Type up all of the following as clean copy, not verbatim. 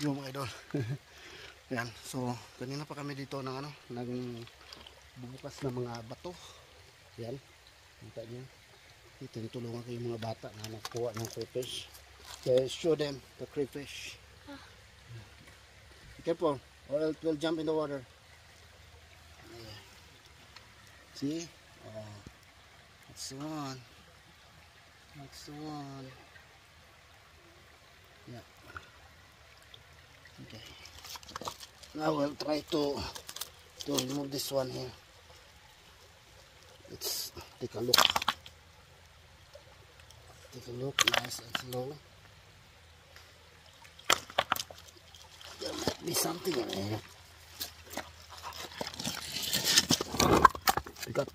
yung mga idol. Yan. So, kanina pa kami dito ng bubukas ng mga bato. Yan. Kita niyo. Tinutulungan ko yung mga bata na nakuha ng crayfish. Okay, show them the crayfish. Be careful, or else it will jump in the water. Yeah. See? Oh, that's the one. That's the one. Yeah. Okay. Now we'll try to remove this one here. Let's take a look. Take a look, nice and slow. There might be something in here. We got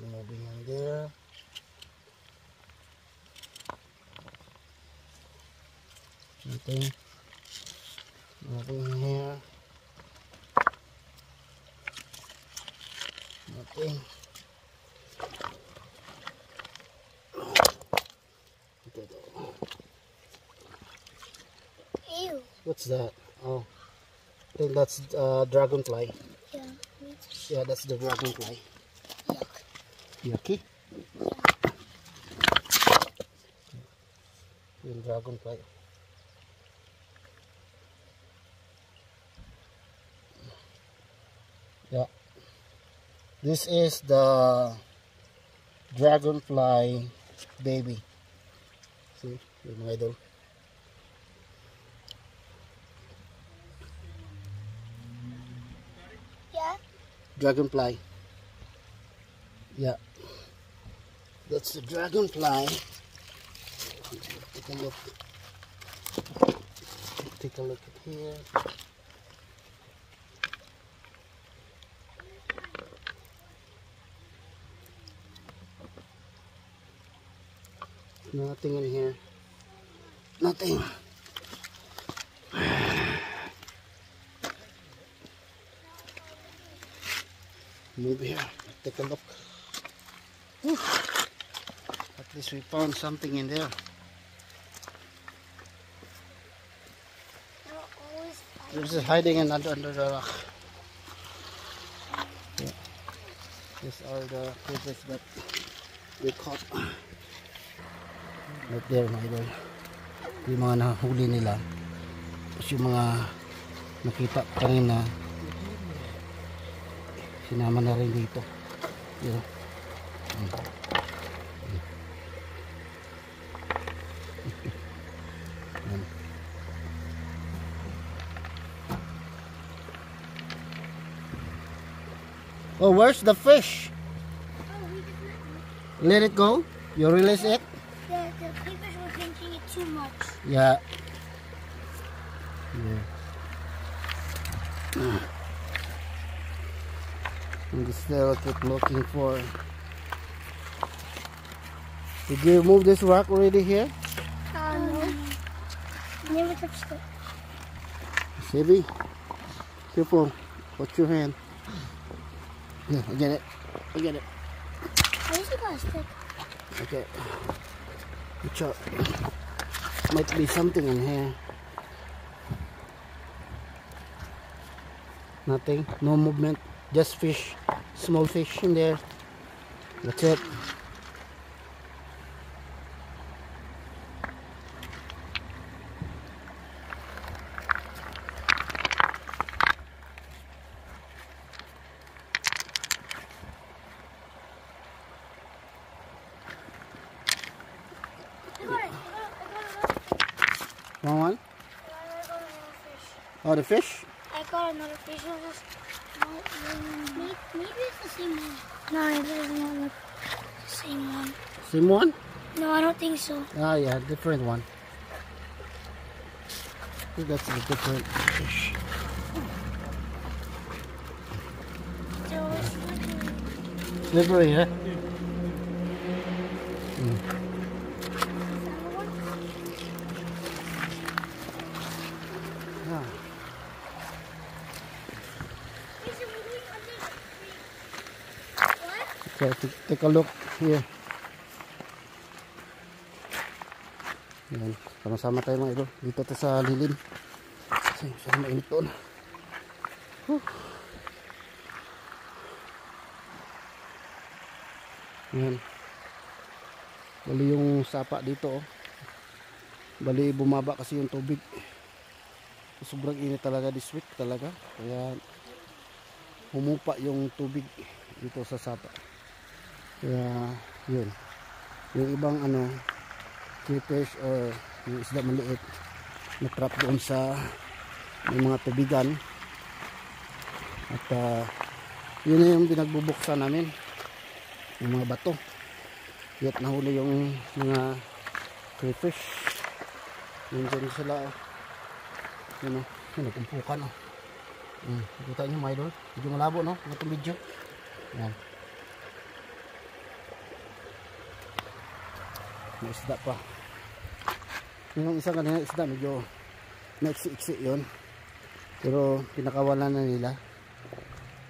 moving in there. Nothing. Nothing here. Nothing. Ew. What's that? Oh, I think that's dragonfly. Yeah. Yeah, that's the dragonfly. Yuck. Yucky. Yung dragonfly. Yeah. This is the dragonfly baby. See, yung mga idol. Yeah. Dragonfly. Yeah. That's the dragonfly. Take a look. Take a look at here. Nothing in here. Nothing. Move here. Take a look. Whew. At least we found something in there. This is hiding under the rock. Yeah. These are the creatures that we caught. Right there, mga idol. Yung mga nahuli nila. Tapos yung mga nakita kanina, sinama na rin dito. Yun. Oh, where's the fish? Let it go? You release it? Yeah, the papers were drinking it too much. Yeah. Yeah. And still keep looking for. Did you remove this rock already here? No. Never touched it. Sebi, careful. Watch your hand. Yeah, I get it. I get it. I usually got a stick. Okay. Watch out. Might be something in here. Nothing. No movement. Just fish. Small fish in there. That's it. Wrong one? Oh, the fish? I got another fish. Maybe it's the same one. No, it doesn't look the same one. Same one? No, I don't think so. Ah, yeah, different one. I think that's a different fish. Slippery, huh? Yeah. So take a look here. Yan, sama-sama tayo mga idol. Dito tayo sa lilim. Kasi mainit doon. Yan. Bali yung sapa dito oh. Bali bumaba kasi yung tubig. Sobrang init talaga this week talaga. Kaya humupa yung tubig dito sa sapa. Kaya yun. Yung ibang ano fish or yung isda maliit na trap doon sa yung mga tubigan. At yun na yung pinagbubuksan namin. Yung mga bato. Yat nahuli yung mga crayfish. Yun dyan sila oh. Yun oh. Yun nagumpukan oh. Kita nyo mga idol. Medyo malabo no. Itong video. Yan. May isda pa. Yung isang kanina isda medyo naiksi-iksi yun. Pero pinakawalan na nila.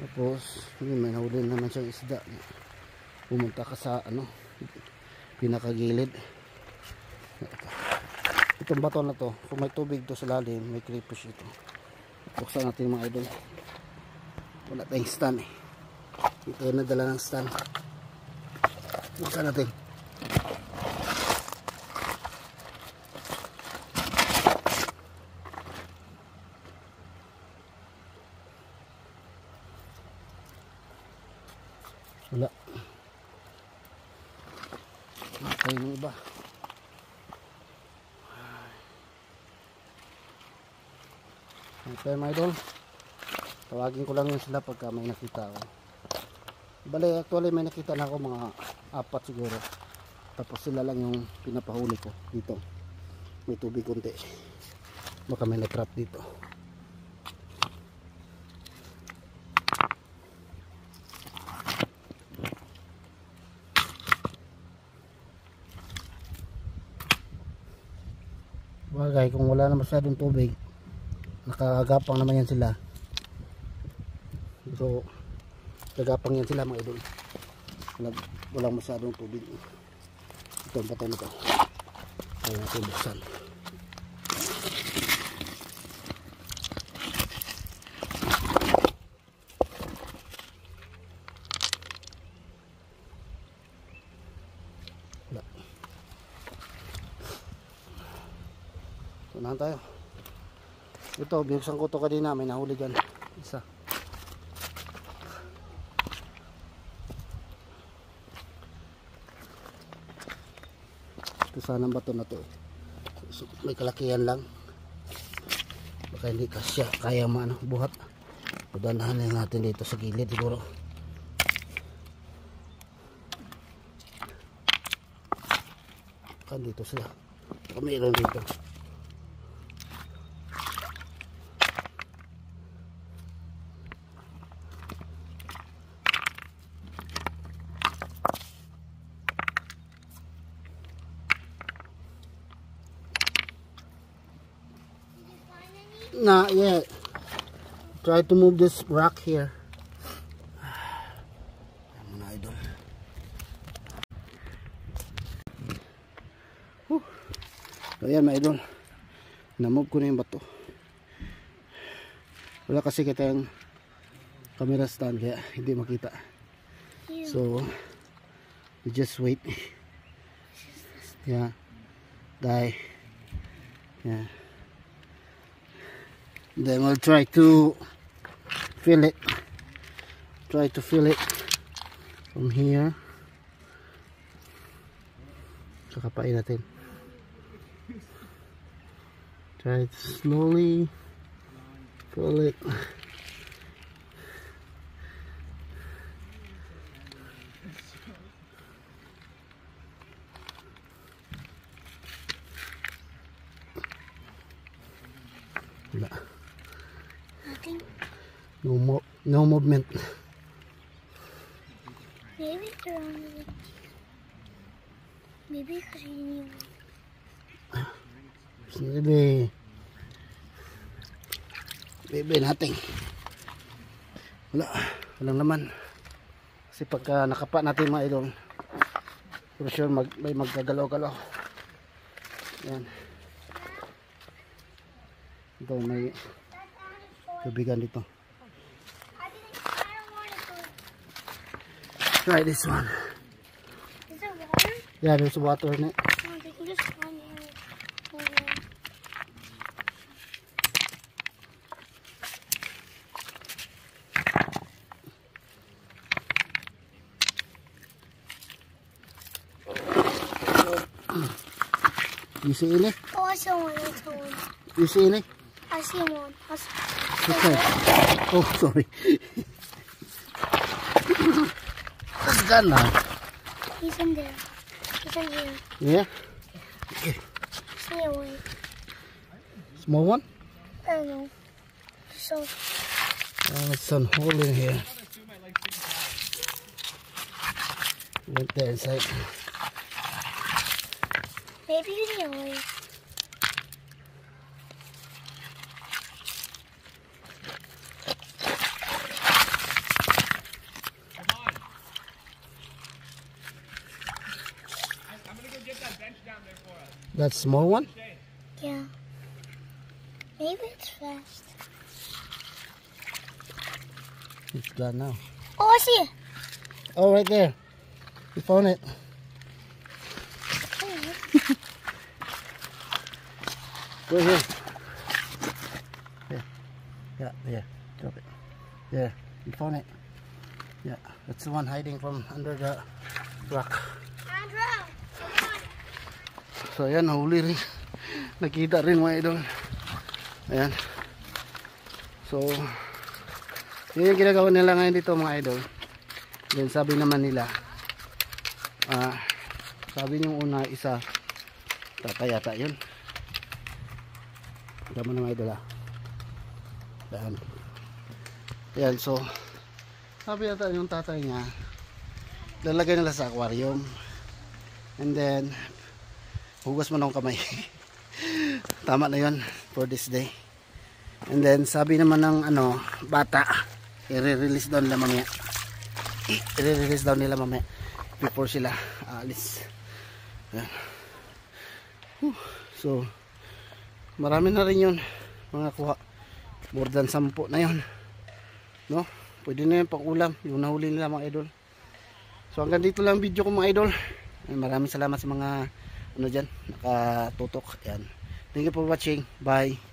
Tapos yun, may nahuli naman siyang isda. Pumunta ka sa ano pinakagilid. Itong bato na to, kung may tubig to sa lalim, may crayfish ito. Buksan natin mga idol. Wala tayong stand eh. Hindi tayo nadala ng stand. Buksan natin. Wala. Tayo ng iba. Okay mga idol. Tawagin ko lang yun sila pagka may nakita ako. Bale actually may nakita na ako mga 4 siguro. Tapos sila lang yung pinapahuli ko dito. May tubig konti. Baka may na-trap dito. Bagay kung wala na masyadong tubig, nakagapang naman yan sila. So nagapang yan sila mga idol. Walang masyadong tubig. Ito ang bato na ito. Kaya natin buksan. Unahan tayo. Ito, binuksan ko ito kanina. May nahuli dyan. Isa. Ito sana ang bato na ito. So, may kalakihan lang. Baka hindi kasya. Kaya buhat. Pudanahan lang natin dito sa gilid siguro. Kan dito sila. Mayroon dito. Not yet. Try to move this rock here. Mga idol. Ayan mga idol. Na-move ko na yung bato. Wala kasi kita yung camera stand kaya hindi makita. So, you just wait. Yeah. Die. Yeah. Then we'll try to fill it. Try to fill it from here. So kapain natin. Try to slowly fill it. Wala. No movement. Maybe it's around the maybe because you need Bebe natin. Walang laman. Kasi pagka nakapa natin mga idol, for sure may maggagalaw-galaw. Yan. Ito may tubigan dito. Try this one. Is there water? Yeah, there's water in it. Oh, they can just run in it. You see in it? Oh, I saw one. I saw one. You see in it? I see one. Okay. Oh, sorry. What's that now? He's in there. He's in here. Yeah? Stay away. Small one? I don't know. So, It's some hole in here. Went there inside. maybe you can away. That small one? Yeah. Maybe it's fast. It's gone now. Oh, I see it. Oh, right there. You found it. Go here. Yeah, yeah. Drop it. There. You found it. Yeah, that's the one hiding from under the rock. Andrew, come on. So ayan, nahuli rin. Nakita rin mga idol. Ayan. So, yun yung ginagawa nila ngayon dito mga idol. Then sabi naman nila, sabi yung una isa, tatay yata yun. Tama na mga idol Ayan. Ayan, so, sabi yata yung tatay niya, lalagay nila sa aquarium. And then, hugas mo ng kamay. Tama na yun for this day. And then sabi naman ng bata, i-release daw nila mamaya. I-release daw nila mamaya before sila aalis. Ayan. So marami na rin yun mga kuha. More than 10 na yun, no? Pwede na yun pang ulam yung nahuli nila mga idol. So hanggang dito lang video ko mga idol. Maraming salamat sa mga dyan nakatutok. Ayan. Thank you for watching. Bye.